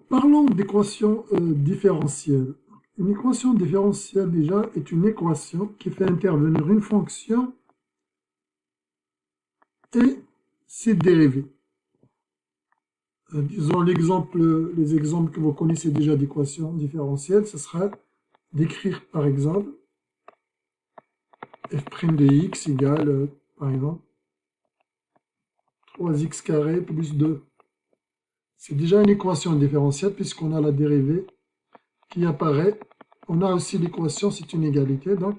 parlons d'équation différentielle. Une équation différentielle, déjà, est une équation qui fait intervenir une fonction et ses dérivés. Disons les exemples que vous connaissez déjà d'équations différentielles, ce sera d'écrire par exemple f' de x égale, par exemple, 3x carré plus 2. C'est déjà une équation différentielle puisqu'on a la dérivée qui apparaît. On a aussi l'équation, c'est une égalité. Donc,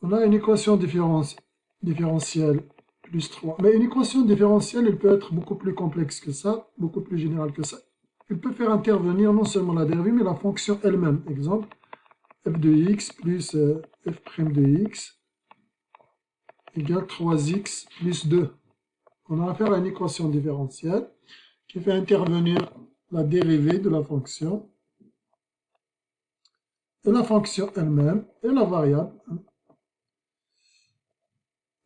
on a une équation différentielle plus 3. Mais une équation différentielle, elle peut être beaucoup plus complexe que ça, beaucoup plus générale que ça. Elle peut faire intervenir non seulement la dérivée, mais la fonction elle-même. Exemple, f de x plus f' de x égale 3x plus 2. On a affaire à une équation différentielle qui fait intervenir la dérivée de la fonction et la fonction elle-même et la variable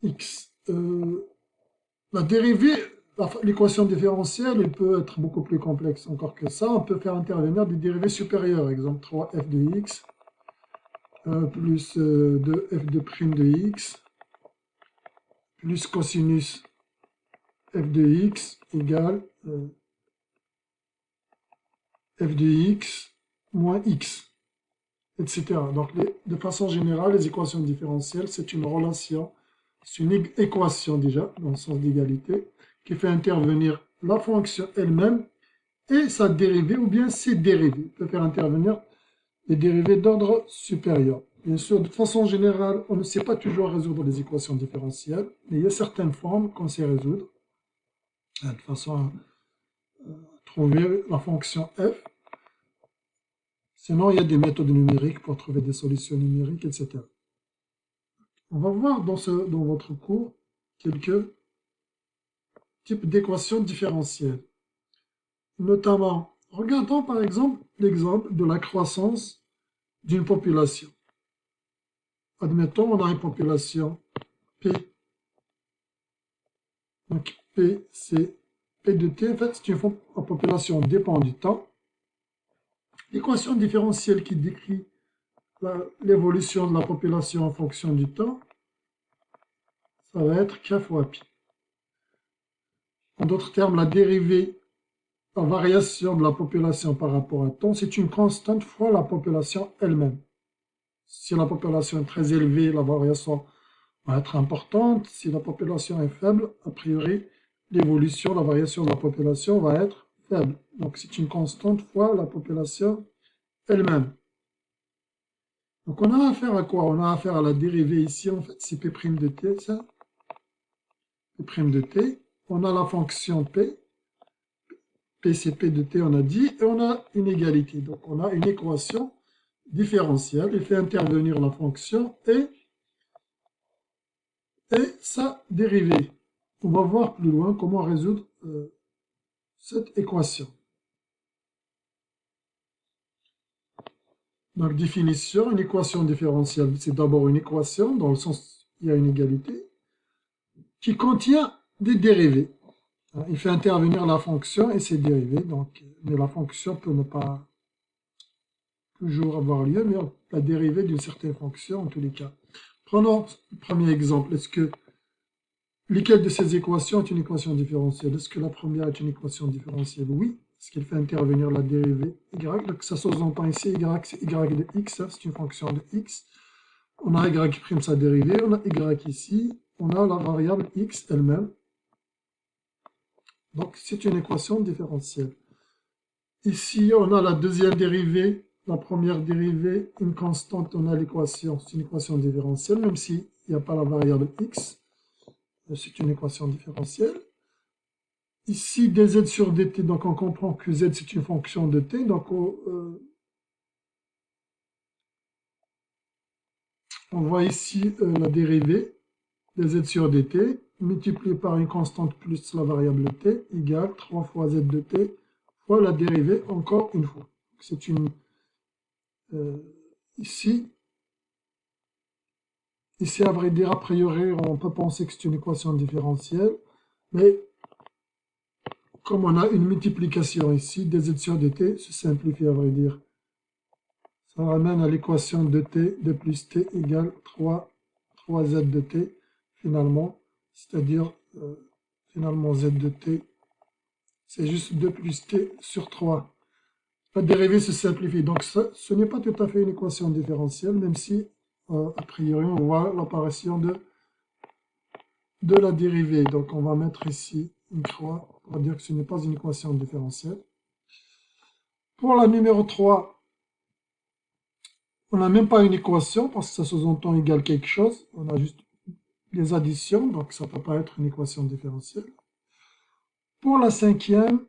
x. La dérivée, l'équation différentielle, elle peut être beaucoup plus complexe encore que ça. On peut faire intervenir des dérivées supérieures. Exemple 3f de x plus 2f de prime de x plus cosinus f de x égale f de x moins x, etc. Donc, de façon générale, les équations différentielles, c'est une relation, c'est une équation déjà, dans le sens d'égalité, qui fait intervenir la fonction elle-même et sa dérivée, ou bien ses dérivés. Il peut faire intervenir des dérivés d'ordre supérieur. Bien sûr, de façon générale, on ne sait pas toujours résoudre les équations différentielles, mais il y a certaines formes qu'on sait résoudre, de façon à trouver la fonction f. Sinon, il y a des méthodes numériques pour trouver des solutions numériques, etc. On va voir dans votre cours quelques types d'équations différentielles. Notamment, regardons par exemple l'exemple de la croissance d'une population. Admettons, on a une population P. Donc P, c'est P de T. En fait, c'est une population dépend du temps. L'équation différentielle qui décrit l'évolution de la population en fonction du temps, ça va être K fois pi. En d'autres termes, la dérivée, la variation de la population par rapport à temps, c'est une constante fois la population elle-même. Si la population est très élevée, la variation va être importante. Si la population est faible, a priori, l'évolution, la variation de la population va être faible. Donc, c'est une constante fois la population elle-même. Donc, on a affaire à quoi? On a affaire à la dérivée ici, en fait, c'est P' de t, ça. P' de t. On a la fonction P. P, c'est P de t, on a dit, et on a une égalité. Donc, on a une équation différentielle. Elle fait intervenir la fonction et sa dérivée. On va voir plus loin comment résoudre cette équation. Donc, définition, une équation différentielle, c'est d'abord une équation, dans le sens où il y a une égalité, qui contient des dérivés. Il fait intervenir la fonction et ses dérivés, donc, mais la fonction peut ne pas toujours avoir lieu, mais la dérivée d'une certaine fonction en tous les cas. Prenons le premier exemple. Est-ce que laquelle de ces équations est une équation différentielle? Est-ce que la première est une équation différentielle? Oui, parce qu'elle fait intervenir la dérivée y. Donc ça sous-entend ici y, c'est y de x, c'est une fonction de x. On a y' sa dérivée, on a y ici, on a la variable x elle-même. Donc c'est une équation différentielle. Ici, on a la deuxième dérivée, la première dérivée, une constante, on a l'équation, c'est une équation différentielle, même s'il n'y a pas la variable x. C'est une équation différentielle. Ici, dz sur dt, donc on comprend que z c'est une fonction de t, donc on voit ici la dérivée dz sur dt, multiplié par une constante plus la variable t, égale 3 fois z de t, fois la dérivée encore une fois. C'est une... ici, à vrai dire, a priori, on peut penser que c'est une équation différentielle, mais comme on a une multiplication ici, dz sur dt se simplifie à vrai dire. Ça ramène à l'équation de t, de plus t égale 3z de t, finalement, c'est-à-dire, finalement, z de t, c'est juste 2 plus t sur 3. La dérivée se simplifie, donc ce n'est pas tout à fait une équation différentielle, même si, a priori, on voit l'apparition de la dérivée. Donc, on va mettre ici une croix pour dire que ce n'est pas une équation différentielle. Pour la numéro 3, on n'a même pas une équation parce que ça sous-entend égal quelque chose. On a juste des additions, donc ça ne peut pas être une équation différentielle. Pour la cinquième,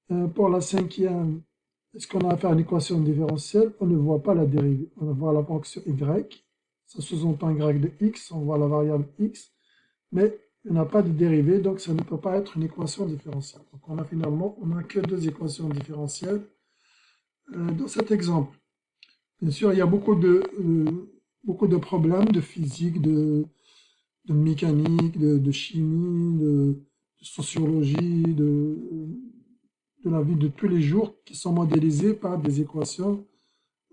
est-ce qu'on a affaire à une équation différentielle? On ne voit pas la dérivée. On voit la fonction y, ça sous-entend y de x, on voit la variable x, mais il n'y a pas de dérivée, donc ça ne peut pas être une équation différentielle. Donc on n'a que deux équations différentielles dans cet exemple. Bien sûr, il y a beaucoup de problèmes de physique, de mécanique, de chimie, de sociologie, de la vie de tous les jours qui sont modélisés par des équations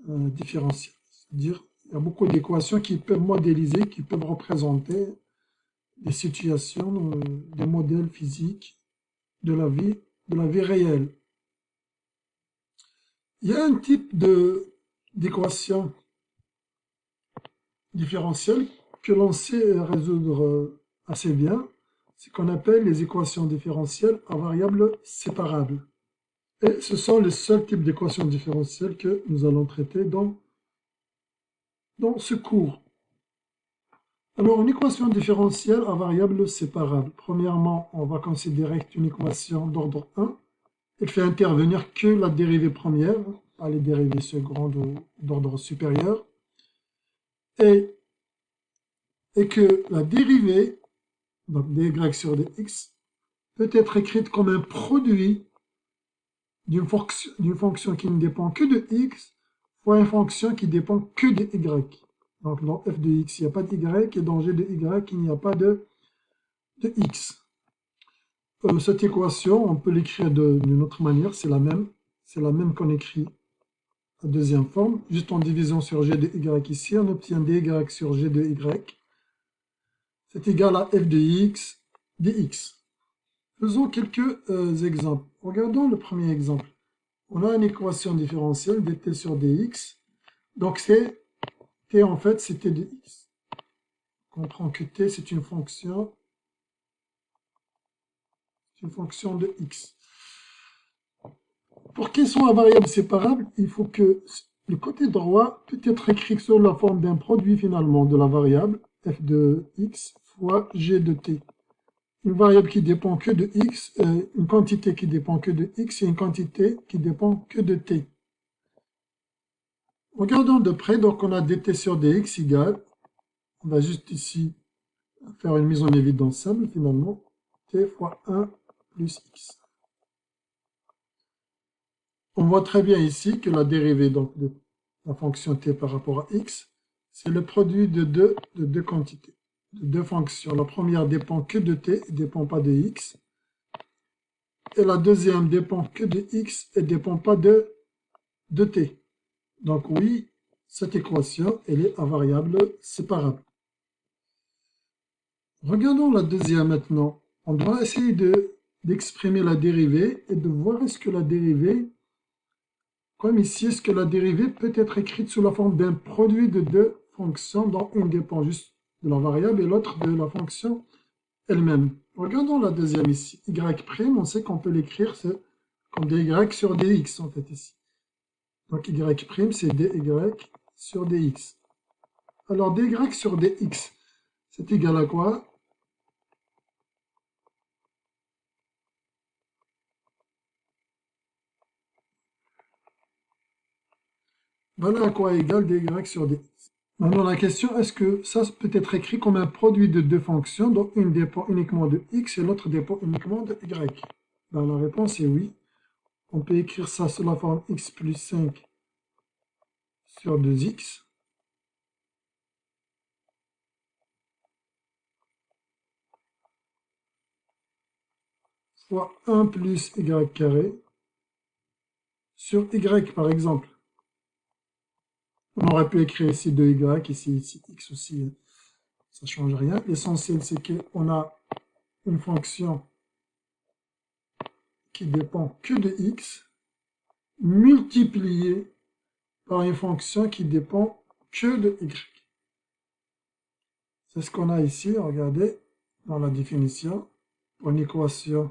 différentielles. C'est-à-dire, il y a beaucoup d'équations qui peuvent modéliser, qui peuvent représenter des situations, des modèles physiques de la vie réelle. Il y a un type d'équation différentielle que l'on sait résoudre assez bien, c'est qu'on appelle les équations différentielles à variables séparables. Et ce sont les seuls types d'équations différentielles que nous allons traiter dans ce cours. Alors, une équation différentielle à variables séparables. Premièrement, on va considérer que c'est une équation d'ordre 1. Elle fait intervenir que la dérivée première, pas les dérivées secondes ou d'ordre supérieur. Et que la dérivée, donc dy sur dx, peut être écrite comme un produit d'une fonction qui ne dépend que de x fois une fonction qui dépend que de y. Donc dans f de x, il n'y a pas de y, et dans g de y, il n'y a pas de x. Cette équation, on peut l'écrire d'une autre manière, c'est la même qu'on écrit la deuxième forme, juste en divisant sur g de y ici, on obtient dy sur g de y, c'est égal à f de x dx. Faisons quelques exemples. Regardons le premier exemple. On a une équation différentielle dt sur dx. Donc t en fait c'est t de x. On comprend que t c'est une fonction de x. Pour qu'elle soit variable séparable, il faut que le côté droit peut être écrit sous la forme d'un produit finalement de la variable f de x fois g de t. Une variable qui dépend que de x, une quantité qui dépend que de x et une quantité qui dépend que de t. Regardons de près, donc on a dt sur dx égale, on va juste ici faire une mise en évidence simple finalement, t fois 1 plus x. On voit très bien ici que la dérivée donc, de la fonction t par rapport à x, c'est le produit de deux quantités, de deux fonctions. La première dépend que de t, ne dépend pas de x. Et la deuxième dépend que de x et ne dépend pas de t. Donc oui, cette équation, elle est à variable séparable. Regardons la deuxième maintenant. On doit essayer d'exprimer la dérivée et de voir est-ce que la dérivée, comme ici, est-ce que la dérivée peut être écrite sous la forme d'un produit de deux fonctions dont une dépend juste de la variable et l'autre de la fonction elle-même. Regardons la', ici. Y', on sait qu'on peut l'écrire comme dy sur dx, en fait, ici. Donc y', c'est dy sur dx. Alors dy sur dx, c'est égal à quoi? Voilà à quoi est égal dy sur dx. Maintenant la question, est-ce que ça peut être écrit comme un produit de deux fonctions, dont une dépend uniquement de x et l'autre dépend uniquement de y? Ben, la réponse est oui. On peut écrire ça sous la forme x plus 5 sur 2x. fois 1 plus y carré sur y, par exemple. On aurait pu écrire ici 2y, ici x aussi, ça ne change rien. L'essentiel, c'est qu'on a une fonction qui dépend que de x, multipliée par une fonction qui dépend que de y. C'est ce qu'on a ici, regardez, dans la définition. Pour une équation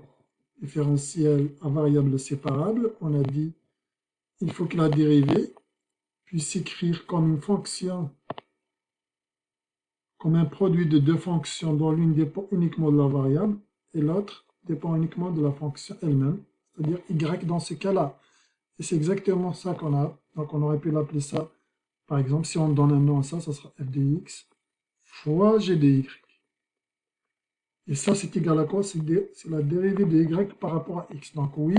différentielle à variable séparable, on a dit il faut que la dérivée puisse s'écrire comme une fonction, comme un produit de deux fonctions dont l'une dépend uniquement de la variable et l'autre dépend uniquement de la fonction elle-même, c'est-à-dire y dans ce cas-là. Et c'est exactement ça qu'on a. Donc on aurait pu l'appeler ça, par exemple, si on donne un nom à ça, ça sera f de x fois g de y. Et ça, c'est égal à quoi? C'est la dérivée de y par rapport à x. Donc oui,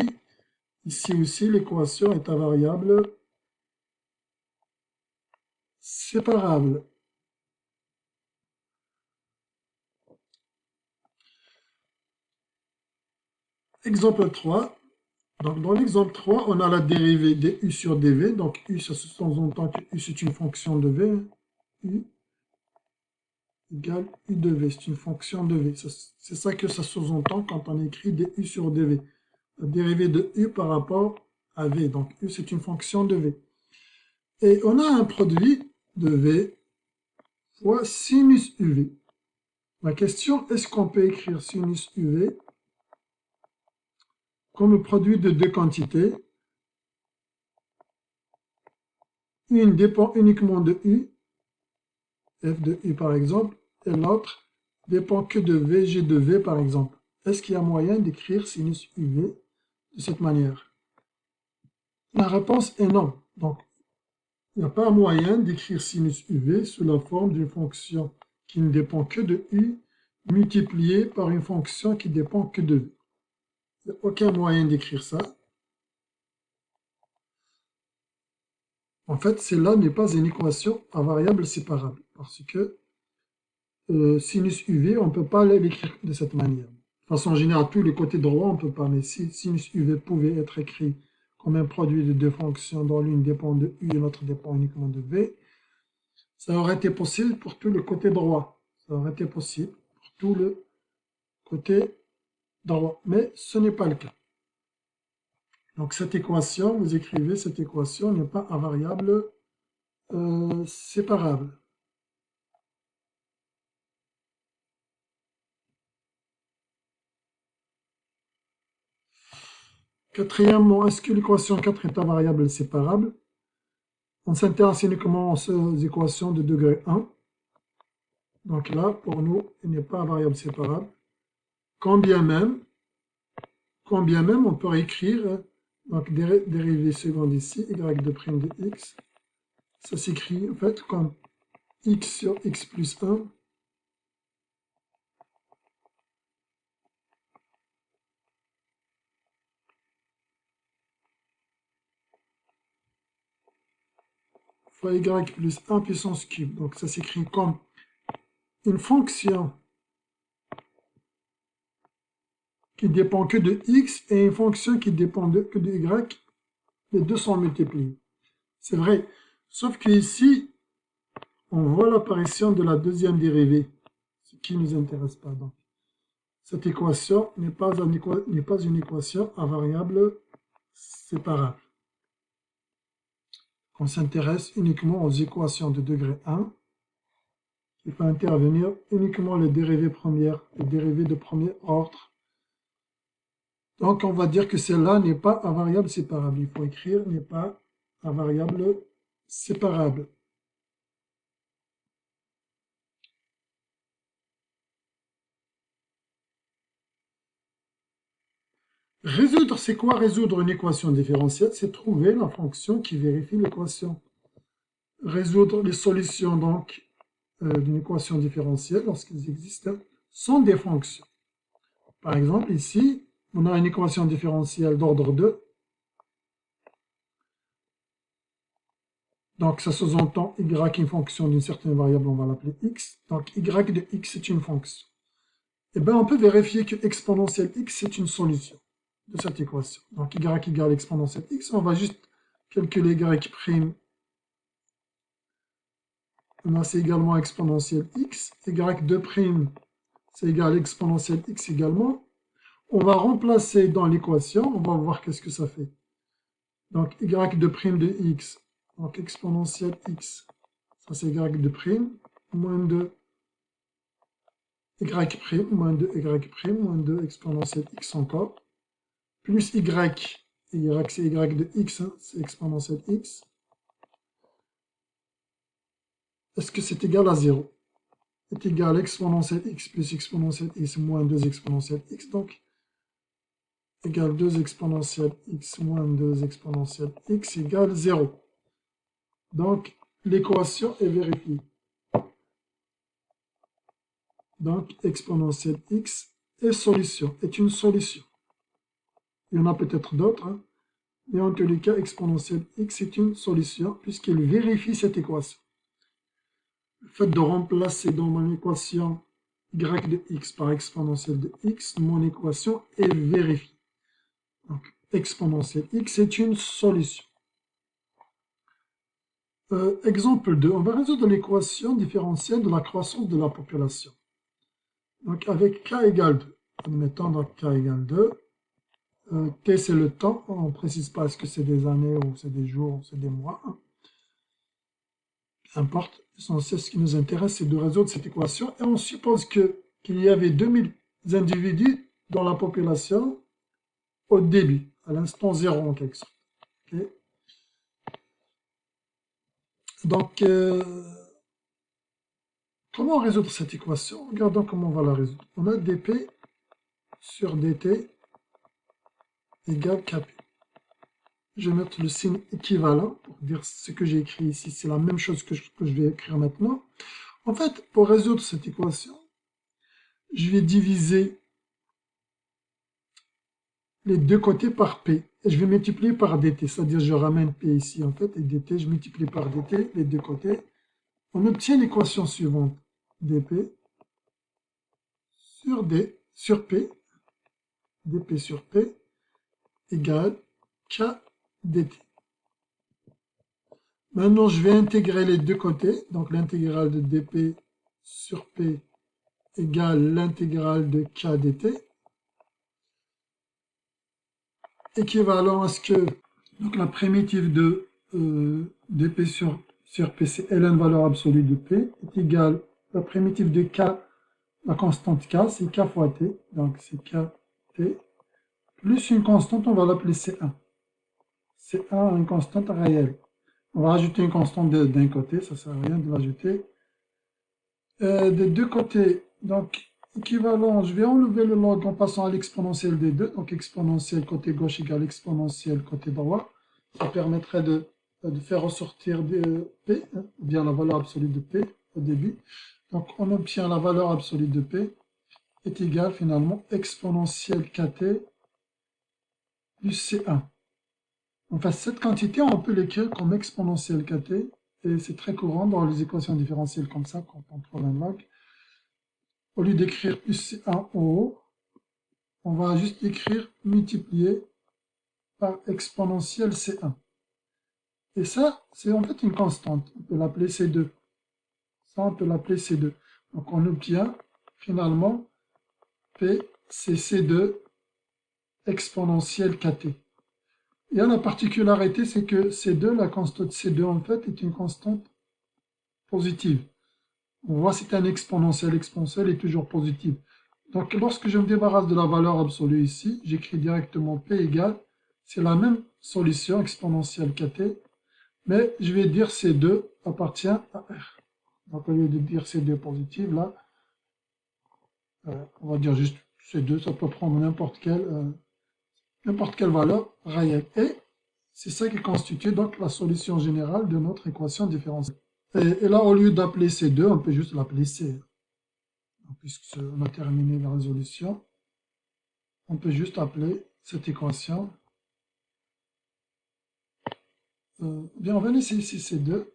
ici aussi, l'équation est à variable séparable. Exemple 3. Donc dans l'exemple 3, on a la dérivée de u sur dv. Donc u, ça sous-entend que u, c'est une fonction de v. U égale u de v, c'est une fonction de v. C'est ça que ça sous-entend quand on écrit du sur dv. La dérivée de u par rapport à v. Donc u, c'est une fonction de v. Et on a un produit de v fois sinus uv. La question, est-ce qu'on peut écrire sinus uv comme produit de deux quantités? Une dépend uniquement de u, f de u par exemple, et l'autre dépend que de v, g de v par exemple. Est-ce qu'il y a moyen d'écrire sinus uv de cette manière? La réponse est non. Donc, il n'y a pas moyen d'écrire sinus uv sous la forme d'une fonction qui ne dépend que de u multipliée par une fonction qui dépend que de v. Il n'y a aucun moyen d'écrire ça. En fait, celle-là n'est pas une équation à variable séparable parce que sinus uv, on ne peut pas l'écrire de cette manière. De façon générale, tous les côtés droits, on ne peut pas, mais si sinus uv pouvait être écrit comme un produit de deux fonctions dont l'une dépend de u et l'autre dépend uniquement de v, ça aurait été possible pour tout le côté droit. Ça aurait été possible pour tout le côté droit, mais ce n'est pas le cas. Donc cette équation, vous écrivez cette équation n'est pas à variable séparable. Quatrièmement, est-ce que l'équation 4 est à variable séparable? On s'intéresse uniquement aux équations de degré 1. Donc là, pour nous, il n'est pas à variable séparable. Quand bien même, on peut écrire donc dérivée seconde ici, y de prime de x. Ça s'écrit en fait comme x sur x plus 1 fois y plus 1 puissance cube. Donc ça s'écrit comme une fonction qui dépend que de x et une fonction qui dépend que de y. Les deux sont multipliés. C'est vrai. Sauf que ici, on voit l'apparition de la deuxième dérivée, ce qui ne nous intéresse pas. Donc, cette équation n'est pas une équation à variable séparable. On s'intéresse uniquement aux équations de degré 1. Il faut intervenir uniquement les dérivées premières, les dérivées de premier ordre. Donc, on va dire que celle-là n'est pas à variable séparable. Il faut écrire n'est pas à variable séparable. Résoudre, c'est quoi résoudre une équation différentielle? C'est trouver la fonction qui vérifie l'équation. Résoudre les solutions donc d'une équation différentielle, lorsqu'elles existent, sont des fonctions. Par exemple, ici, on a une équation différentielle d'ordre 2. Donc, ça sous-entend y une fonction d'une certaine variable, on va l'appeler x. Donc, y de x est une fonction. eh bien, on peut vérifier que exponentielle x, c'est une solution de cette équation. Donc, y égale exponentielle x, on va juste calculer y prime. On a c'est également exponentielle x. Y2 prime, c'est égal à exponentielle x également. On va remplacer dans l'équation, on va voir qu'est-ce que ça fait. Donc, y2 prime de x, donc exponentielle x, ça c'est y2 prime, moins 2 y prime, moins 2 y prime, moins 2 exponentielle x encore, plus y c'est y de x, hein, c'est exponentielle x. Est-ce que c'est égal à 0? Est égal à exponentielle x plus exponentielle x moins 2 exponentielle x, donc égale 2 exponentielle x moins 2 exponentielle x égale 0. Donc, l'équation est vérifiée. Donc, exponentielle x est une solution. Il y en a peut-être d'autres, hein, mais en tous les cas, exponentielle x est une solution puisqu'elle vérifie cette équation. Le fait de remplacer dans mon équation y de x par exponentielle de x, mon équation est vérifiée. Donc, exponentielle x est une solution. Exemple 2, on va résoudre l'équation différentielle de la croissance de la population. Donc, avec k égale 2. Admettons donc k égale 2. T, c'est le temps. On ne précise pas est-ce que c'est des années ou c'est des jours ou c'est des mois. Peu importe. L'essentiel, ce qui nous intéresse, c'est de résoudre cette équation. Et on suppose qu'il y avait 2000 individus dans la population au début, à l'instant 0 en quelque sorte. Okay. Donc, comment résoudre cette équation? Regardons comment on va la résoudre. On a dp sur dt égale kp. Je vais mettre le signe équivalent pour dire ce que j'ai écrit ici. C'est la même chose que je vais écrire maintenant. En fait, pour résoudre cette équation, je vais diviser les deux côtés par p. Et je vais multiplier par dt, c'est-à-dire je ramène p ici en fait, et dt, je multiplie par dt, les deux côtés. On obtient l'équation suivante. dp sur d sur p, dp sur p, égale k dt. Maintenant, je vais intégrer les deux côtés. Donc, l'intégrale de dp sur p égale l'intégrale de k dt. Équivalent à ce que donc la primitive de dp sur p, c'est ln valeur absolue de p, est égale la primitive de k, la constante k, c'est k fois t. Donc, c'est kt plus une constante, on va l'appeler c1. C1, une constante réelle. On va rajouter une constante d'un côté, ça ne sert à rien de l'ajouter. Des deux côtés, donc équivalent, je vais enlever le log en passant à l'exponentielle des deux. Donc exponentielle côté gauche égale exponentielle côté droit. Ça permettrait de faire ressortir P, hein, ou bien la valeur absolue de P au début. Donc on obtient la valeur absolue de P est égale finalement exponentielle kt plus C1. Enfin, cette quantité, on peut l'écrire comme exponentielle kt, et c'est très courant dans les équations différentielles comme ça, quand on trouve un log. Au lieu d'écrire plus C1 en haut, on va juste écrire multiplié par exponentielle C1. Et ça, c'est en fait une constante. On peut l'appeler C2. Ça, on peut l'appeler C2. Donc, on obtient finalement P, c'est C2 exponentielle kt. Et la particularité, c'est que C2, la constante C2, en fait, est une constante positive. On voit c'est un exponentiel. L'exponentiel est toujours positif. Donc, lorsque je me débarrasse de la valeur absolue ici, j'écris directement P égale, c'est la même solution exponentielle kt, mais je vais dire C2 appartient à R. Donc, au lieu de dire C2 positive, là, on va dire juste C2, ça peut prendre n'importe quelle valeur réelle. Et c'est ça qui constitue donc la solution générale de notre équation différentielle. Et là, au lieu d'appeler C2, on peut juste l'appeler C. Puisqu'on a terminé la résolution, on peut juste appeler cette équation. Bien, on va laisser ici C2.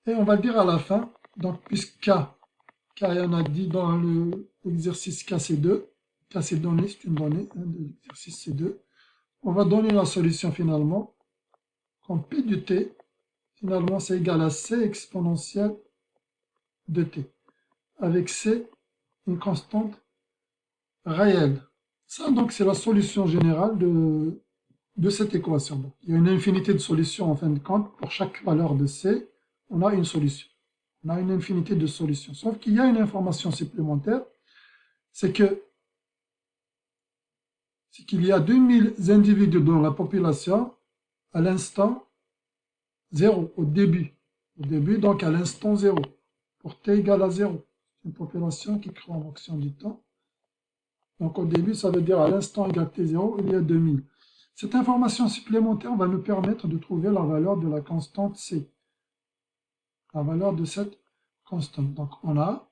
Et on va le dire à la fin. Donc, puisque K Karian a dit dans l'exercice KC2, KC donné, c'est une donnée de l'exercice C2. On va donner la solution finalement, comme P de T, finalement c'est égal à C exponentielle de T, avec C une constante réelle. Ça donc c'est la solution générale de cette équation. Donc, il y a une infinité de solutions en fin de compte, pour chaque valeur de C, on a une solution. On a une infinité de solutions. Sauf qu'il y a une information supplémentaire, c'est qu'il y a 2000 individus dans la population à l'instant 0, au début. Au début, donc à l'instant 0, pour t égale à 0. C'est une population qui croît en fonction du temps. Donc au début, ça veut dire à l'instant égale t0, il y a 2000. Cette information supplémentaire va nous permettre de trouver la valeur de la constante C. La valeur de cette constante. Donc on a,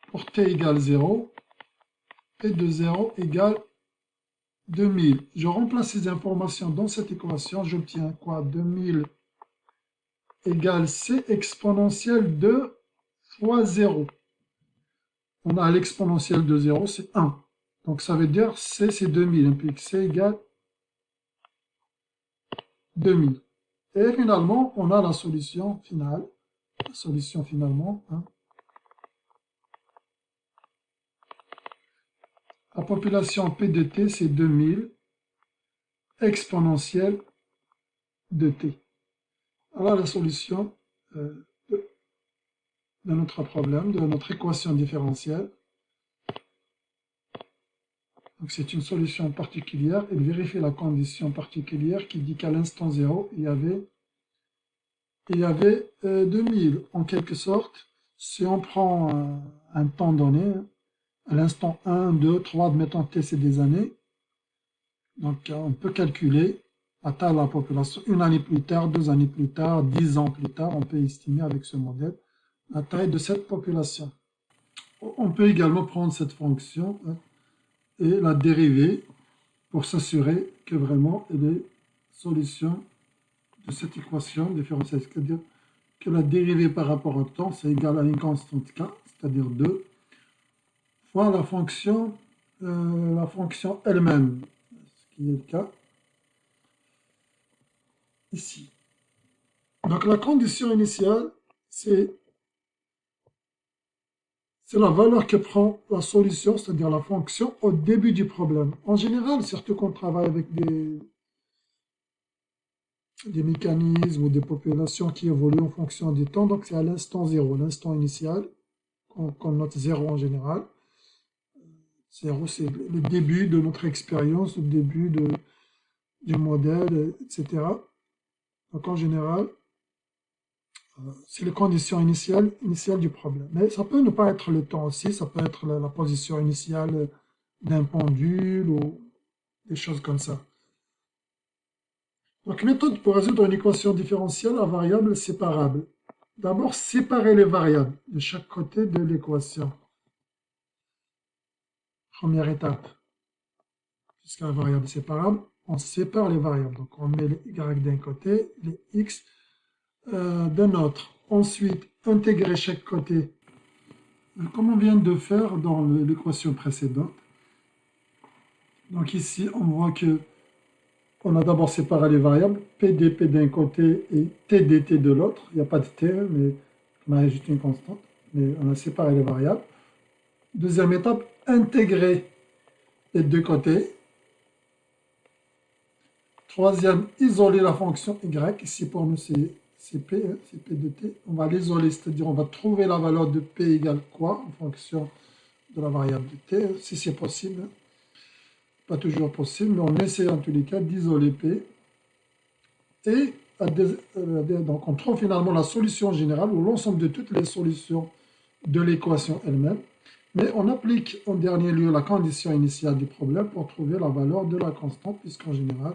pour t égale 0, P de 0 égale 2000. Je remplace ces informations dans cette équation, j'obtiens quoi? 2000 égale C exponentielle de fois 0. On a l'exponentielle de 0, c'est 1. Donc ça veut dire C c'est 2000, puis C égale 2000. Et finalement, on a la solution finale. La solution finalement, hein. La population P de T, c'est 2000 exponentielle de T. Alors la solution de notre problème, de notre équation différentielle. Donc c'est une solution particulière. Elle vérifie la condition particulière qui dit qu'à l'instant 0, il y avait 2000. En quelque sorte, si on prend un temps donné, à l'instant 1, 2, 3, admettons t c'est des années, donc on peut calculer la taille de la population. Une année plus tard, 2 années plus tard, 10 ans plus tard, on peut estimer avec ce modèle la taille de cette population. On peut également prendre cette fonction et la dériver pour s'assurer que vraiment elle est solution de cette équation différentielle. C'est-à-dire que la dérivée par rapport au temps, c'est égal à une constante k, c'est-à-dire 2, fois la fonction elle-même, ce qui est le cas ici. Donc la condition initiale, c'est la valeur que prend la solution, c'est-à-dire la fonction, au début du problème. En général, surtout qu'on travaille avec des mécanismes ou des populations qui évoluent en fonction du temps, donc c'est à l'instant 0, l'instant initial, qu'on note 0 en général. 0, c'est le début de notre expérience, le début du modèle, etc. Donc en général, c'est les conditions initiales du problème. Mais ça peut ne pas être le temps aussi, ça peut être la position initiale d'un pendule ou des choses comme ça. Donc méthode pour résoudre une équation différentielle à variables séparables. D'abord, séparer les variables de chaque côté de l'équation. Première étape. Puisqu'il y a une variable séparable, on sépare les variables. Donc on met les y d'un côté, les x d'un autre. Ensuite, intégrer chaque côté, comme on vient de faire dans l'équation précédente. Donc ici, on voit que on a d'abord séparé les variables, p dp d'un côté et t dt de l'autre. Il n'y a pas de t, mais on a ajouté une constante. Mais on a séparé les variables. Deuxième étape, intégrer les deux côtés. Troisième, isoler la fonction y. Ici, pour nous, c'est p, hein, c'est p de t. On va l'isoler, c'est-à-dire on va trouver la valeur de p égale quoi en fonction de la variable de t, si c'est possible. Pas toujours possible, mais on essaie en tous les cas d'isoler p. Et donc on trouve finalement la solution générale, ou l'ensemble de toutes les solutions de l'équation elle-même. Mais on applique en dernier lieu la condition initiale du problème pour trouver la valeur de la constante, puisqu'en général,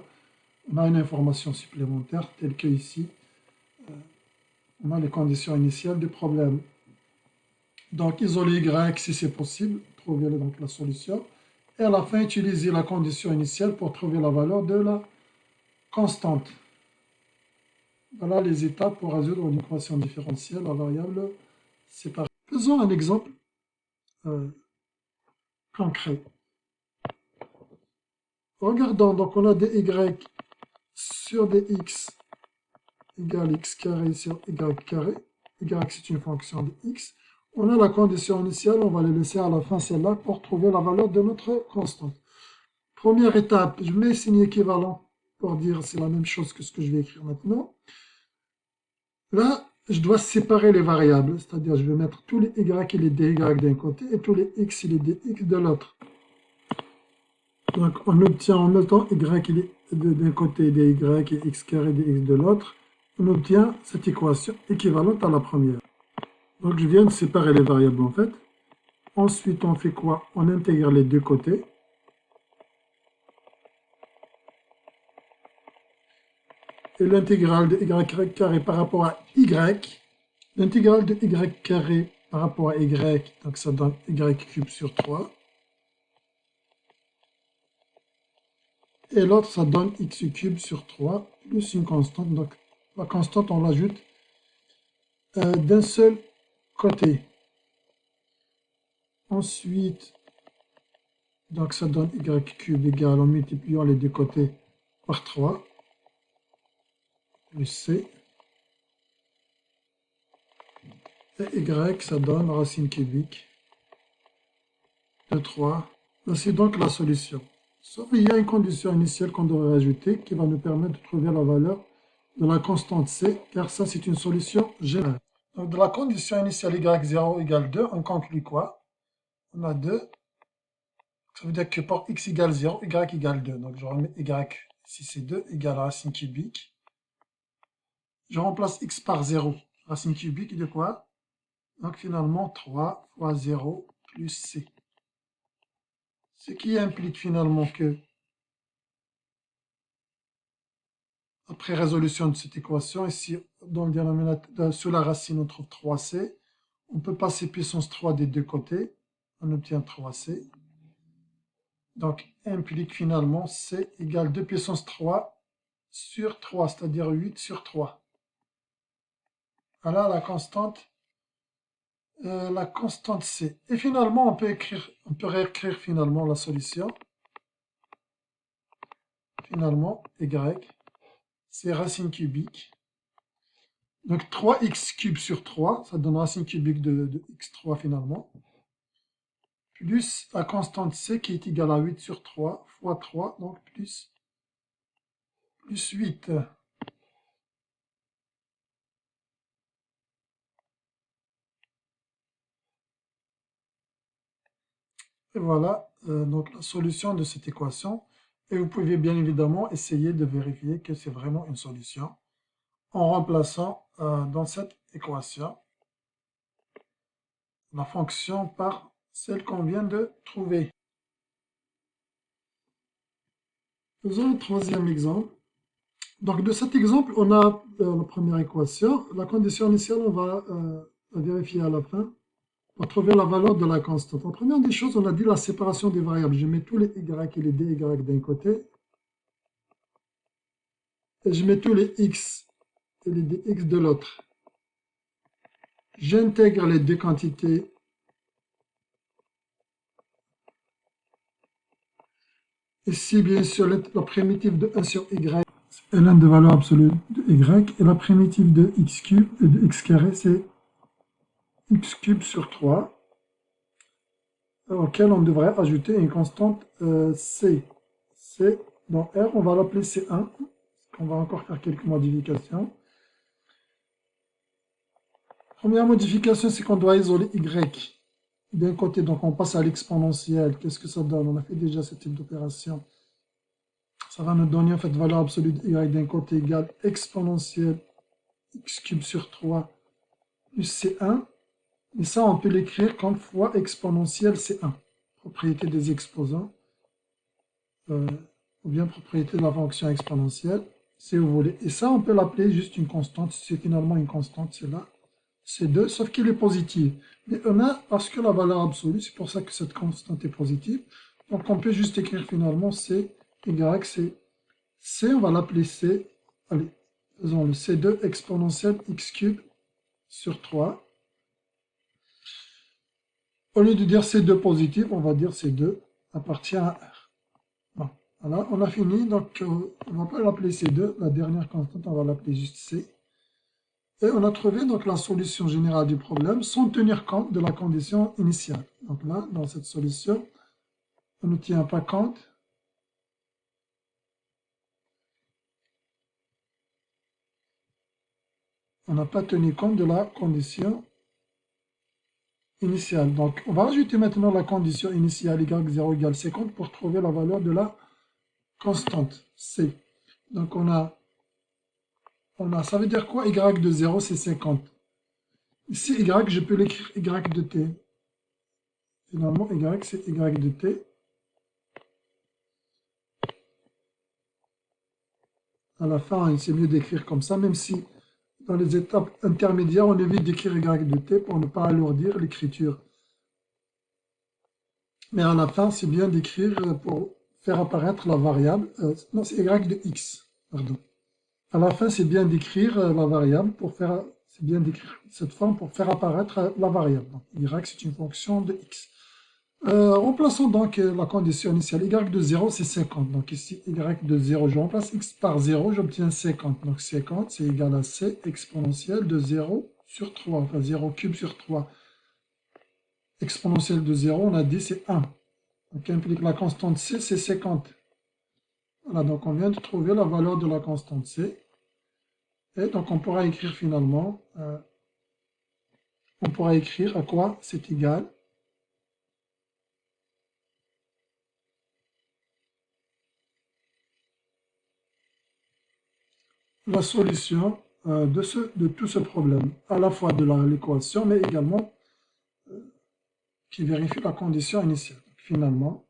on a une information supplémentaire telle que ici, on a les conditions initiales du problème. Donc isoler y si c'est possible, trouver donc la solution. Et à la fin, utiliser la condition initiale pour trouver la valeur de la constante. Voilà les étapes pour résoudre une équation différentielle à variable séparée. Faisons un exemple concret. Regardons, donc on a des y sur des x égale x carré sur y carré. Y c'est une fonction de x. On a la condition initiale, on va les laisser à la fin celle-là pour trouver la valeur de notre constante. Première étape, je mets signe équivalent pour dire c'est la même chose que ce que je vais écrire maintenant. Là, je dois séparer les variables, c'est-à-dire je vais mettre tous les y et les dy d'un côté et tous les x et les dx de l'autre. Donc on obtient en mettant y d'un côté des y et x carré dx de l'autre, on obtient cette équation équivalente à la première. Donc je viens de séparer les variables en fait. Ensuite on fait quoi? On intègre les deux côtés. Et l'intégrale de y carré par rapport à y, l'intégrale de y carré par rapport à y, donc ça donne y cube sur 3. Et l'autre, ça donne x cube sur 3 plus une constante. Donc la constante, on l'ajoute d'un seul côté. Ensuite, donc ça donne y cube égale en multipliant les deux côtés par 3 plus c. Et y, ça donne racine cubique de 3. Voici donc la solution. Sauf qu'il y a une condition initiale qu'on devrait ajouter qui va nous permettre de trouver la valeur de la constante c, car ça c'est une solution générale. Donc de la condition initiale y0 égale 2, on conclut quoi? On a 2. Ça veut dire que pour x égale 0, y égale 2. Donc je remets y, si c'est 2, égale racine cubique. Je remplace x par 0. Racine cubique de quoi? Donc finalement 3 fois 0 plus c. Ce qui implique finalement que, après résolution de cette équation, ici dans le dénominateur, sous la racine on trouve 3c. On peut passer puissance 3 des deux côtés. On obtient 3c. Donc implique finalement c égale 2 puissance 3 sur 3, c'est-à-dire 8 sur 3. Voilà la constante c. Et finalement, on peut réécrire finalement la solution. Finalement, y, c'est racine cubique. Donc 3x cube sur 3, ça donne racine cubique de x3 finalement. Plus la constante c qui est égale à 8 sur 3 fois 3, donc plus 8. Et voilà donc la solution de cette équation. Et vous pouvez bien évidemment essayer de vérifier que c'est vraiment une solution en remplaçant dans cette équation la fonction par celle qu'on vient de trouver. Faisons un troisième exemple. Donc de cet exemple, on a la première équation. La condition initiale, on va la vérifier à la fin pour trouver la valeur de la constante. En première des choses, on a dit la séparation des variables. Je mets tous les y et les dy d'un côté. Et je mets tous les x et les dx de l'autre. J'intègre les deux quantités. Ici, bien sûr, la primitive de 1 sur y est l'un des valeurs absolues de y. Et la primitive de x cube et de x carré, c'est x cube sur 3. Auquel on devrait ajouter une constante c. C dans R, on va l'appeler C1. On va encore faire quelques modifications. Première modification, c'est qu'on doit isoler y d'un côté. Donc on passe à l'exponentielle. Qu'est-ce que ça donne? On a fait déjà ce type d'opération. Ça va nous donner en fait valeur absolue de y d'un côté égale exponentielle x cube sur 3 plus C1. Et ça, on peut l'écrire comme fois exponentielle C1. Propriété des exposants. Ou bien propriété de la fonction exponentielle, si vous voulez. Et ça, on peut l'appeler juste une constante. C'est finalement une constante, c'est là. C'est 2, sauf qu'il est positif. Mais on a, parce que la valeur absolue, c'est pour ça que cette constante est positive. Donc on peut juste écrire finalement C, Y, C. C, on va l'appeler C. Allez, Faisons le C2 exponentielle x cube sur 3. Au lieu de dire C2 positif, on va dire C2 appartient à R. Bon, voilà, on a fini. Donc, on ne va pas l'appeler C2. La dernière constante, on va l'appeler juste C. Et on a trouvé donc la solution générale du problème sans tenir compte de la condition initiale. Donc là, dans cette solution, on ne tient pas compte on n'a pas tenu compte de la condition initiale. Donc, on va rajouter maintenant la condition initiale y0 égale 50 pour trouver la valeur de la constante C. Donc, ça veut dire quoi? Y de 0, c'est 50. Ici, Y, je peux l'écrire Y de t. Finalement, Y, c'est Y de t. À la fin, c'est mieux d'écrire comme ça, même si dans les étapes intermédiaires, on évite d'écrire Y de t pour ne pas alourdir l'écriture. Mais à la fin, c'est bien d'écrire pour faire apparaître la variable. Non, c'est Y de x, pardon. À la fin, c'est bien d'écrire la variable pour faire... C'est bien d'écrire cette forme pour faire apparaître la variable. Donc, Y, c'est une fonction de x. Remplaçons donc la condition initiale. Y de 0, c'est 50. Donc ici, Y de 0, je remplace x par 0, j'obtiens 50. Donc 50, c'est égal à C exponentielle de 0 sur 3. Enfin, 0 cube sur 3. Exponentielle de 0, on a dit, c'est 1. Donc implique la constante C, c'est 50. Voilà, donc on vient de trouver la valeur de la constante C. Et donc on pourra écrire finalement, on pourra écrire à quoi c'est égal. La solution de tout ce problème, à la fois de l'équation, mais également qui vérifie la condition initiale. Donc, finalement,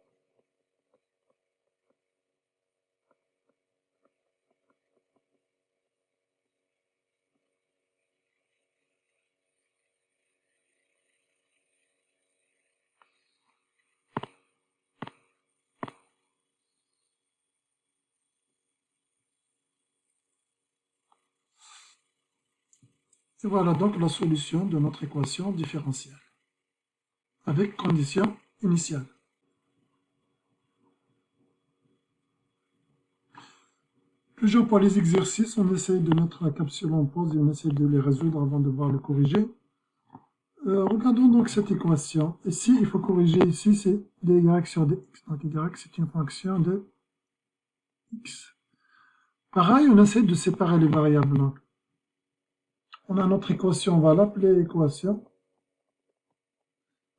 et voilà donc la solution de notre équation différentielle, avec condition initiale. Toujours pour les exercices, on essaye de mettre la capsule en pause et on essaye de les résoudre avant de voir le corriger. Regardons donc cette équation. Ici, il faut corriger ici, c'est dy sur dx. Donc y, c'est une fonction de x. Pareil, on essaie de séparer les variables. Donc, on a notre équation, on va l'appeler équation.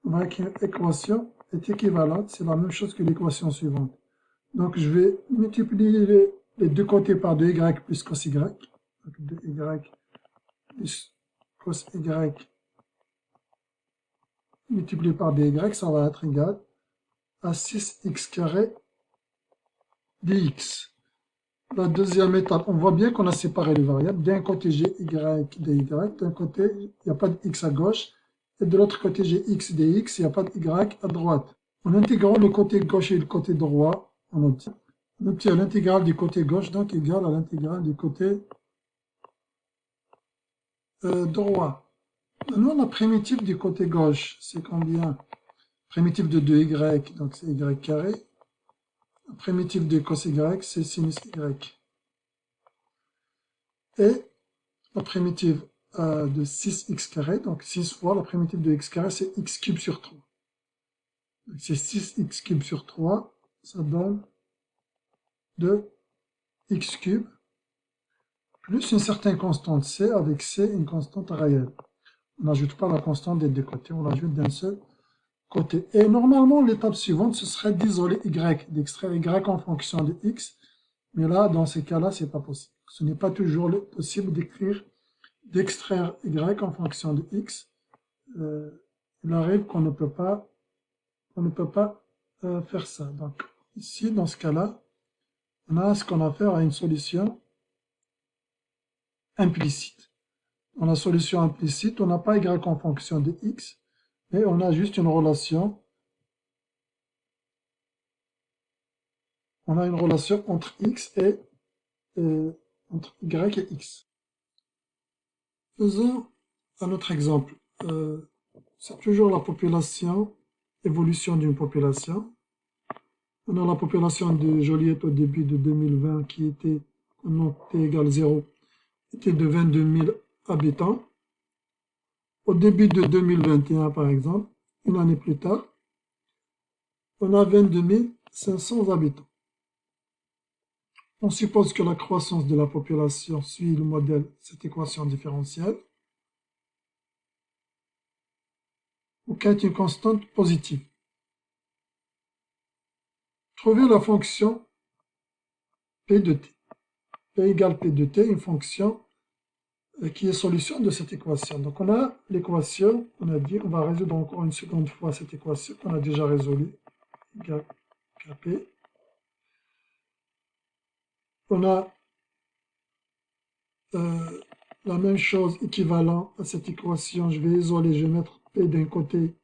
On va écrire équation est équivalente, c'est la même chose que l'équation suivante. Donc je vais multiplier les deux côtés par 2y plus cos y. Donc 2y plus cos y multiplié par dy, ça va être égal à 6x carré dx. La deuxième étape, on voit bien qu'on a séparé les variables. D'un côté, j'ai y dy, d'un côté, il n'y a pas de x à gauche, et de l'autre côté, j'ai x dx, il n'y a pas de y à droite. En intégrant le côté gauche et le côté droit, on obtient l'intégrale du côté gauche, donc égale à l'intégrale du côté droit. Maintenant, la primitive du côté gauche, c'est combien? Primitive de 2y, donc c'est y carré. La primitive de cos y, c'est sinus y. Et la primitive de 6x carré, donc 6 fois la primitive de x carré, c'est x cube sur 3. Donc c'est 6x cube sur 3, ça donne 2x cube, plus une certaine constante c, avec c une constante réelle. On n'ajoute pas la constante des deux côtés, on l'ajoute d'un seul côté. Et normalement, l'étape suivante, ce serait d'isoler y, d'extraire y en fonction de x. Mais là, dans ces cas-là, ce n'est pas possible. Ce n'est pas toujours possible d'extraire y en fonction de x. Il arrive qu'on ne peut pas, faire ça. Donc, ici, dans ce cas-là, on a ce qu'on a affaire à une solution implicite. Dans la solution implicite, on n'a pas y en fonction de x, mais on a juste une relation. On a une relation entre x et entre y et x. Faisons un autre exemple. C'est toujours la population, évolution d'une population. On a la population de Joliette au début de 2020 qui était, en t égale 0, était de 22 000 habitants. Au début de 2021, par exemple, une année plus tard, on a 22 500 habitants. On suppose que la croissance de la population suit le modèle, cette équation différentielle, ou K est une constante positive. Trouvez la fonction P de t. P égale P de t, une fonction qui est solution de cette équation. Donc on a l'équation, on a dit, on va résoudre encore une seconde fois cette équation qu'on a déjà résolue, égale Kp. On a la même chose équivalent à cette équation. Je vais isoler, je vais mettre P d'un côté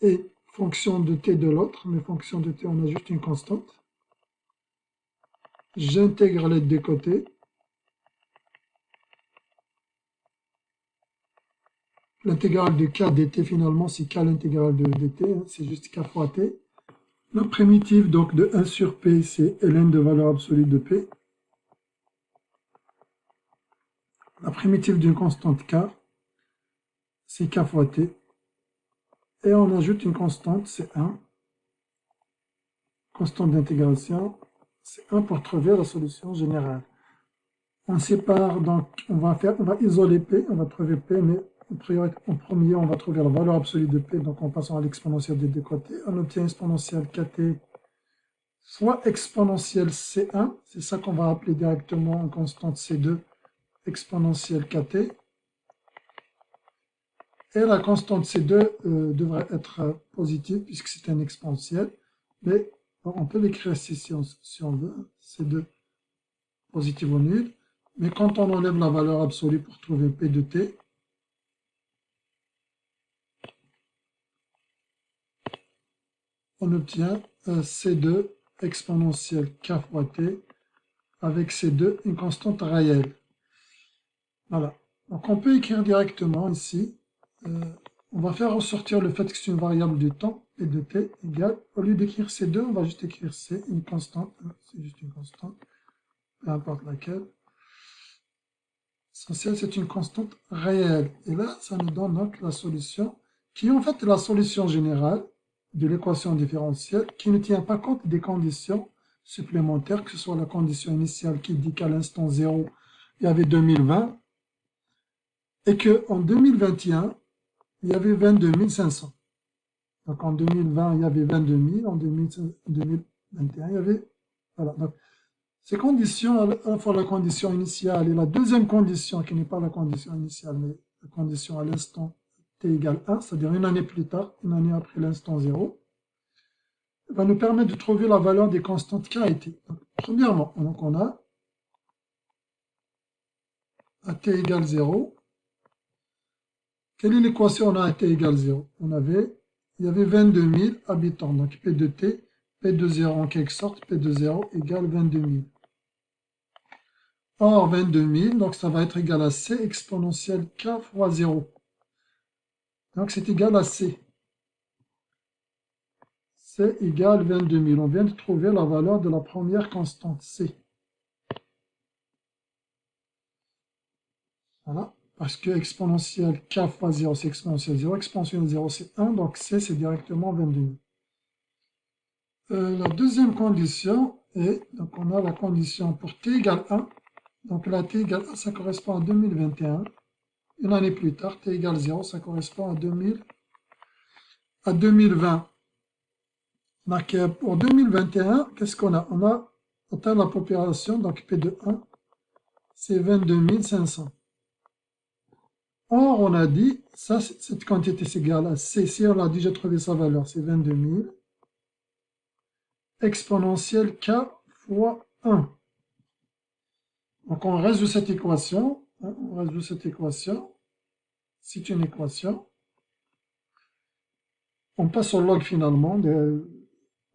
et fonction de t de l'autre, mais fonction de t, on a juste une constante. J'intègre les deux côtés. L'intégrale de k dt, finalement, c'est k l'intégrale de dt, hein, c'est juste k fois t. La primitive donc, de 1 sur p, c'est ln de valeur absolue de p. La primitive d'une constante k, c'est k fois t. Et on ajoute une constante, c'est 1. Constante d'intégration, c'est 1 pour trouver la solution générale. On sépare, donc on va isoler p, on va trouver p, mais en premier, on va trouver la valeur absolue de p, donc en passant à l'exponentielle des deux côtés. On obtient exponentielle kt fois exponentielle c1, c'est ça qu'on va appeler directement en constante c2, exponentielle kt. Et la constante c2 devrait être positive puisque c'est un exponentiel, mais bon, on peut l'écrire ici si on veut, c2 positive ou nul. Mais quand on enlève la valeur absolue pour trouver p de t, on obtient c2 exponentielle k fois t avec c2 une constante réelle. Voilà. Donc on peut écrire directement ici, on va faire ressortir le fait que c'est une variable du temps, p de t égale, au lieu d'écrire c2, on va juste écrire c, une constante, c'est juste une constante, peu importe laquelle. Essentiel, c'est une constante réelle. Et là, ça nous donne donc la solution, qui est en fait la solution générale de l'équation différentielle, qui ne tient pas compte des conditions supplémentaires, que ce soit la condition initiale qui dit qu'à l'instant 0, il y avait 2020, et qu'en 2021, il y avait 22 500. Donc en 2020, il y avait 22 000, en 2021, il y avait... Voilà, donc ces conditions, à la fois la condition initiale et la deuxième condition, qui n'est pas la condition initiale, mais la condition à l'instant t égale 1, c'est-à-dire une année plus tard, une année après l'instant 0, va nous permettre de trouver la valeur des constantes k et t. Donc, premièrement, donc on a à t égale 0. Quelle est l'équation on a à t égale 0? Il y avait 22 000 habitants, donc p de t, p de 0 en quelque sorte, p de 0 égale 22 000. Or, 22 000, donc ça va être égal à c exponentielle k fois 0. Donc c'est égal à c. C égale 22 000. On vient de trouver la valeur de la première constante, c. Voilà. Parce que exponentielle k fois 0, c'est exponentielle 0. Exponentielle 0, c'est 1. Donc c, c'est directement 22 000. La deuxième condition est, donc on a la condition pour t égale 1. Donc là, t égale 1, ça correspond à 2021. Une année plus tard, t égale 0, ça correspond à 2020. Donc pour 2021, qu'est-ce qu'on a? On a atteint la population, donc P de 1, c'est 22 500. Or, on a dit, ça, cette quantité c'est égal à C. Si on a dit, j'ai trouvé sa valeur, c'est 22 000. Exponentielle K fois 1. Donc on résout cette équation. On résout cette équation. C'est une équation. On passe au log finalement.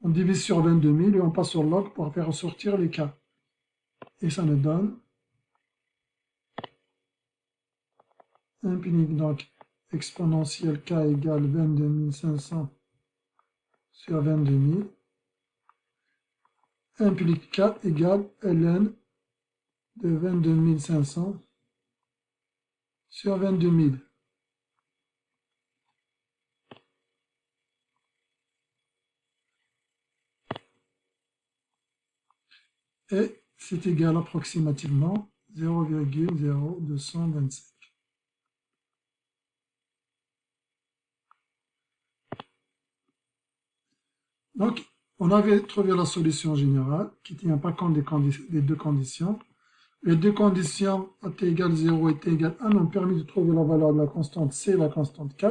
On divise sur 22 000 et on passe au log pour faire ressortir les K. Et ça nous donne implique donc exponentielle k égale 22 500 sur 22 000, implique k égale ln de 22 500 sur 22 000. Et c'est égal approximativement 0,0225. Donc, on avait trouvé la solution générale qui ne tient pas compte des deux conditions. Les deux conditions à t égale 0 et t égale 1 ont permis de trouver la valeur de la constante c et la constante k,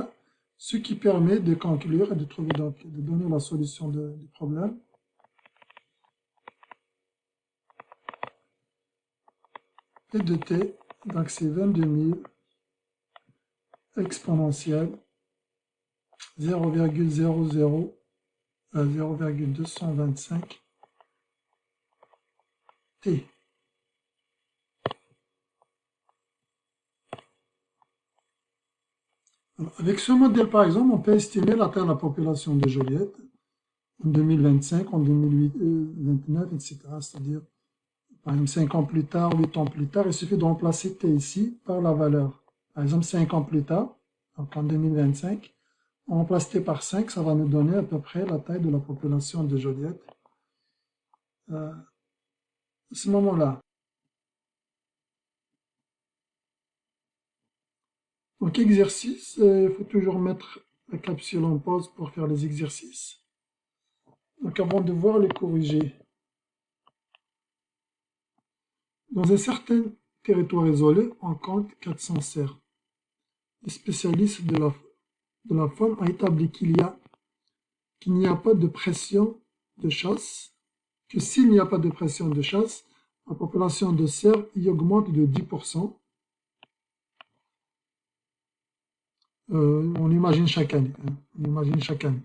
ce qui permet de conclure et de donner la solution du problème. Et de t, donc c'est 22 000 exponentielle 0,225 t. Alors, avec ce modèle, par exemple, on peut estimer la taille de la population de Joliette en 2025, en 2029, etc. C'est-à-dire, par exemple, 5 ans plus tard, 8 ans plus tard, il suffit de remplacer t ici par la valeur. Par exemple, 5 ans plus tard, donc en 2025, on remplace t par 5, ça va nous donner à peu près la taille de la population de Joliette à ce moment-là. Donc, exercice, il faut toujours mettre la capsule en pause pour faire les exercices. Donc, avant de voir les corriger, dans un certain territoire isolé, on compte 400 cerfs. Les spécialistes de la faune ont établi qu'il n'y a pas de pression de chasse, que s'il n'y a pas de pression de chasse, la population de cerfs y augmente de 10%. On imagine chaque année. On imagine chaque année.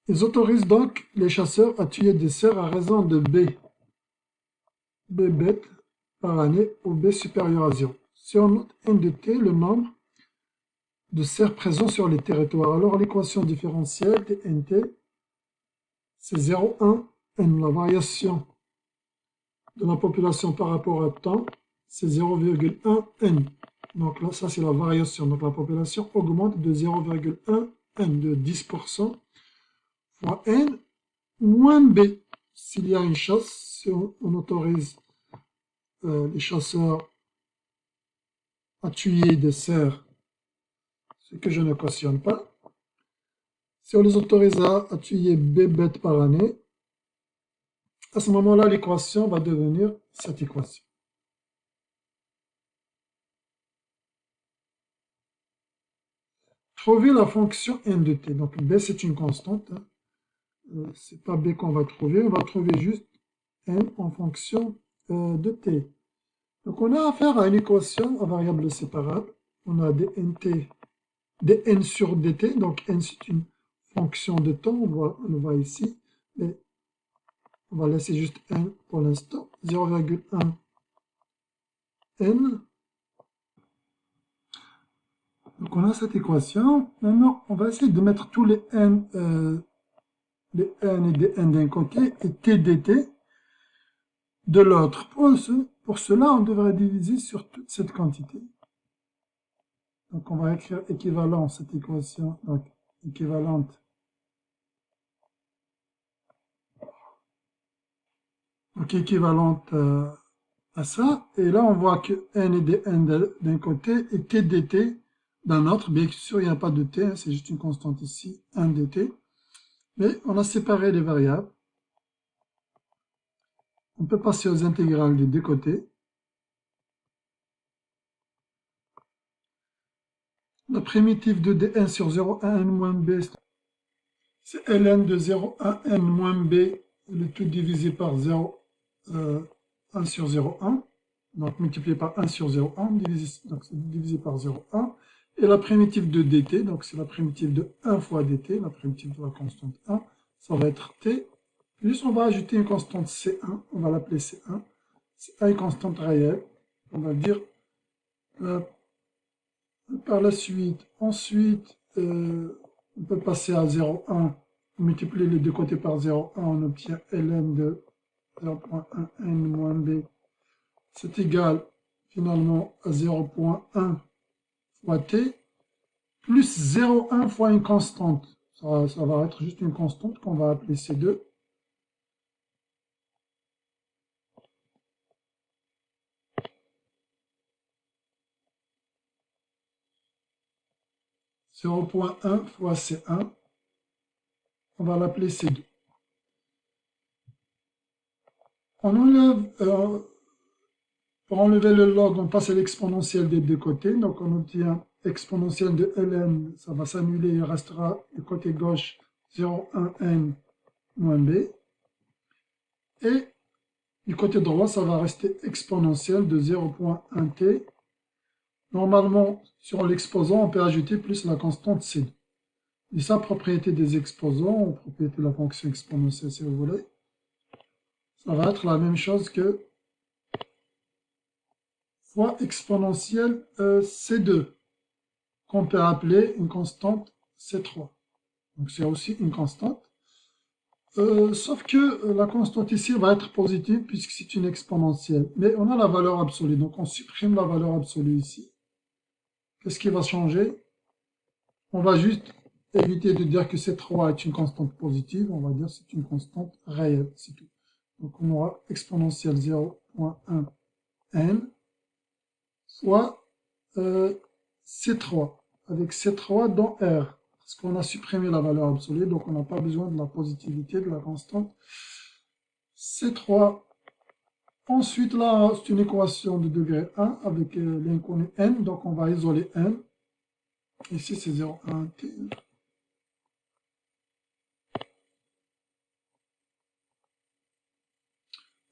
Ils autorisent donc les chasseurs à tuer des cerfs à raison de B bêtes par année ou B supérieur à 0. Si on note n de t, le nombre de cerfs présents sur les territoires, alors l'équation différentielle de nt, c'est 0,1 n. La variation de la population par rapport au temps, c'est 0,1 n. Donc là, ça c'est la variation. Donc la population augmente de 0,1 n, de 10%, fois n moins b. S'il y a une chasse, si on autorise les chasseurs à tuer des cerfs, ce que je ne cautionne pas, si on les autorise à tuer b bêtes par année, à ce moment-là, l'équation va devenir cette équation. Trouver la fonction n de t. Donc b, c'est une constante. C'est pas b qu'on va trouver. On va trouver juste n en fonction de t. Donc on a affaire à une équation à variable séparable. On a dn sur dt. Donc n, c'est une fonction de temps. On le voit ici. Mais on va laisser juste n pour l'instant. 0,1 n. Donc on a cette équation. Maintenant, on va essayer de mettre tous les n et des n d'un côté et t dt de l'autre. Pour cela, on devrait diviser sur toute cette quantité. Donc on va écrire équivalent, cette équation, donc équivalente. Donc équivalente à ça. Et là, on voit que n et des n d'un côté et t dt d'un autre. Bien sûr, il n'y a pas de t, hein, c'est juste une constante ici, 1 dt. Mais on a séparé les variables. On peut passer aux intégrales des deux côtés. La primitive de dn sur 0,1 n moins b, c'est ln de 0,1 n moins b, le tout divisé par 0, 1 sur 0,1. Donc multiplié par 1 sur 0,1, donc c'est divisé par 0,1. Et la primitive de dt, donc c'est la primitive de 1 fois dt, la primitive de la constante 1, ça va être t Juste, on va ajouter une constante C1, on va l'appeler C1. C'est une constante réelle, on va dire. Par la suite, ensuite, on peut passer à 0,1. On multiplie les deux côtés par 0,1, on obtient ln de 0,1n moins b. C'est égal finalement à 0,1 fois t, plus 0,1 fois une constante. Ça va être juste une constante qu'on va appeler C2. « 0,1 fois C1, on va l'appeler C2. On enlève, pour enlever le log, on passe à l'exponentielle des deux côtés, donc on obtient exponentielle de ln, ça va s'annuler, il restera du côté gauche 0,1n moins b, et du côté droit, ça va rester exponentielle de 0,1t. Normalement, sur l'exposant, on peut ajouter plus la constante c2. Et ça, propriété des exposants, ou propriété de la fonction exponentielle, si vous voulez, ça va être la même chose que fois exponentielle c2, qu'on peut appeler une constante c3. Donc c'est aussi une constante. Sauf que la constante ici va être positive puisque c'est une exponentielle. Mais on a la valeur absolue, donc on supprime la valeur absolue ici. Qu'est-ce qui va changer? On va juste éviter de dire que C3 est une constante positive, on va dire que c'est une constante réelle, c'est tout. Donc on aura exponentielle 0,1n fois C3, avec C3 dans R. Parce qu'on a supprimé la valeur absolue, donc on n'a pas besoin de la positivité de la constante C3. Ensuite, là, c'est une équation de degré 1 avec l'inconnu n, donc on va isoler n. Ici, c'est 0,1t.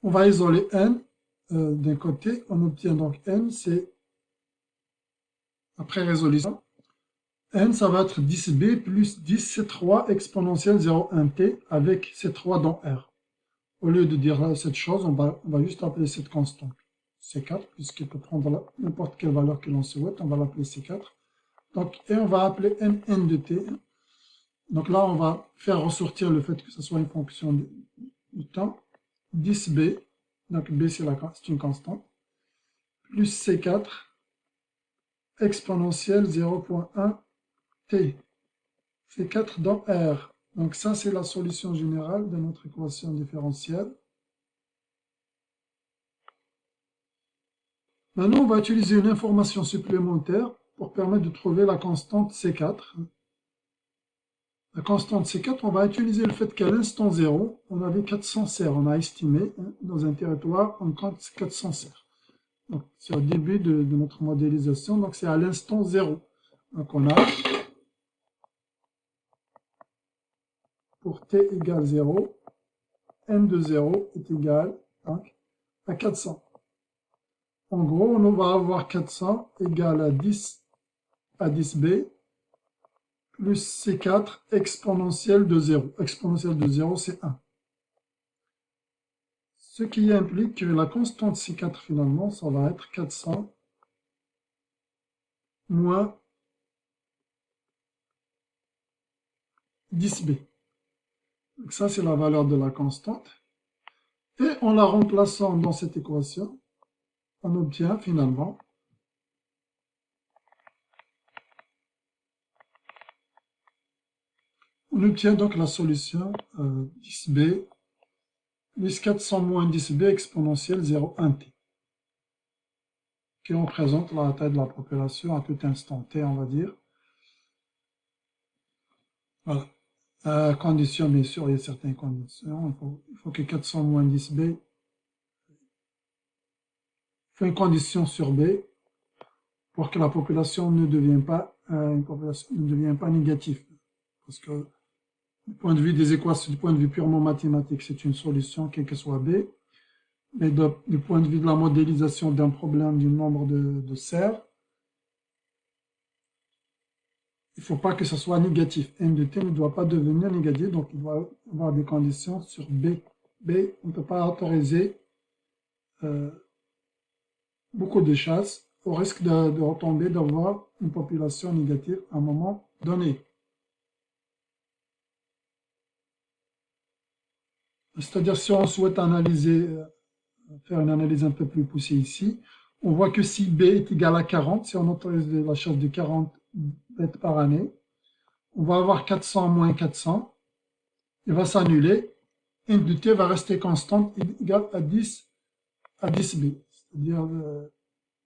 On va isoler n d'un côté, on obtient donc n, c'est, après résolution, n, ça va être 10b plus 10c3 exponentielle 0,1t avec c3 dans R. Au lieu de dire cette chose, on va juste appeler cette constante C4, puisqu'il peut prendre n'importe quelle valeur que l'on souhaite, on va l'appeler C4. Donc, et on va appeler n de t. Donc là, on va faire ressortir le fait que ce soit une fonction du temps. 10b, donc b c'est une constante, plus C4 exponentielle 0,1 t. C4 dans R. Donc ça, c'est la solution générale de notre équation différentielle. Maintenant, on va utiliser une information supplémentaire pour permettre de trouver la constante C4. La constante C4, on va utiliser le fait qu'à l'instant 0, on avait 400 serres. On a estimé, dans un territoire, on compte 400 serres. Donc, c'est au début de notre modélisation, donc c'est à l'instant 0. Donc, on a, pour t égale 0, n de 0 est égal donc, à 400. En gros, on va avoir 400 égale à 10b, plus C4 exponentielle de 0. Exponentielle de 0, c'est 1. Ce qui implique que la constante C4, finalement, ça va être 400 moins 10b. Donc ça, c'est la valeur de la constante. Et en la remplaçant dans cette équation, on obtient finalement donc la solution 10b plus 400 moins 10b exponentielle 0,1t, qui représente la taille de la population à tout instant t, on va dire. Voilà. Condition, bien sûr, il y a certaines conditions. Il faut que 400 moins 10b, il faut une condition sur b pour que la population ne devienne pas, négative. Parce que du point de vue des équations, du point de vue purement mathématique, c'est une solution, quel que soit b. Mais du point de vue de la modélisation d'un problème du nombre de serres, il ne faut pas que ce soit négatif. N de t ne doit pas devenir négatif, donc il doit y avoir des conditions sur B. B, on ne peut pas autoriser beaucoup de chasses au risque de retomber, d'avoir une population négative à un moment donné. C'est-à-dire, si on souhaite analyser, faire une analyse un peu plus poussée ici, on voit que si B est égal à 40, si on autorise la chasse de 40 bêtes par année, on va avoir 400 moins 400, il va s'annuler, N de T va rester constante, égale à 10 B. C'est-à-dire,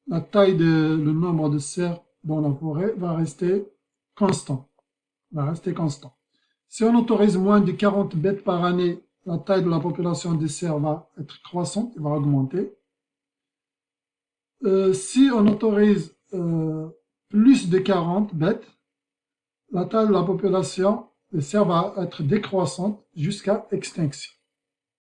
la taille le nombre de cerfs dans la forêt va rester constant. Si on autorise moins de 40 bêtes par année, la taille de la population des cerfs va être croissante, elle va augmenter. Si on autorise plus de 40 bêtes, la taille de la population des cerfs va être décroissante jusqu'à extinction.